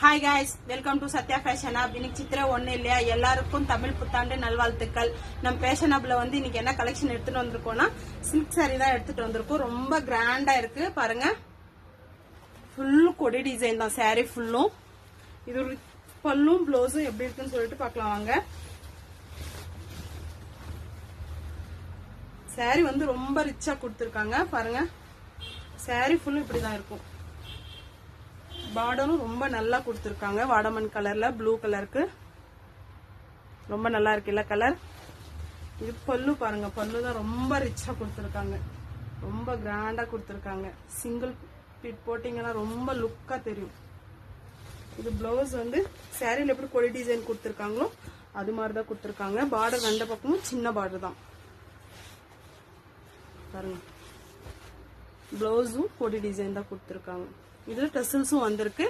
Hi guys, welcome to Sathya fashion hub. இன்னைக்கு சித்திரை ஒண்ணு இல்லையா, எல்லாருக்கும் தமிழ் புத்தாண்டு நல்வாழ்த்துக்கள். நம்ம ஃபேஷன் ஹப்ல இன்னைக்கு என்ன கலெக்ஷன் எடுத்துட்டு வந்திருக்கோம்னா சில்க் சாரி தான் எடுத்துட்டு வந்திருக்கோம். ரொம்ப கிராண்டா இருக்கு பாருங்க. ஃபுல்லு கொடி டிசைன் தான் சாரி ஃபுல்லும். இது ஒரு பல்லும் ப்ளவுஸும் எப்படி இருக்குன்னு சொல்லிட்டு பார்க்கலாம் வாங்க. சாரி ரொம்ப ரிச்சா கொடுத்துருக்காங்க பாருங்க. சாரி ஃபுல்லும் இப்படிதான் இருக்கும். பார்டரும் ரொம்ப நல்லா கொடுத்துருக்காங்க. வாடமன் கலர்ல ப்ளூ கலருக்கு ரொம்ப நல்லா இருக்குல்ல கலர். இது பல்லு பாருங்க, பல்லு தான் ரொம்ப ரிச்சா கொடுத்துருக்காங்க. ரொம்ப கிராண்டா கொடுத்துருக்காங்க. சிங்கிள் பீட் போட்டீங்கன்னா ரொம்ப லுக்கா தெரியும். இது பிளவுஸ் சாரியில எப்படி கொடி டிசைன் கொடுத்துருக்காங்களோ அது மாதிரிதான் கொடுத்துருக்காங்க. பார்டர் ரெண்டு பக்கமும் சின்ன பார்டர் தான் பாருங்க. பிளவுஸும் கொடி டிசைன் தான் கொடுத்துருக்காங்க. இதுல டெசல்ஸும் வந்திருக்கு.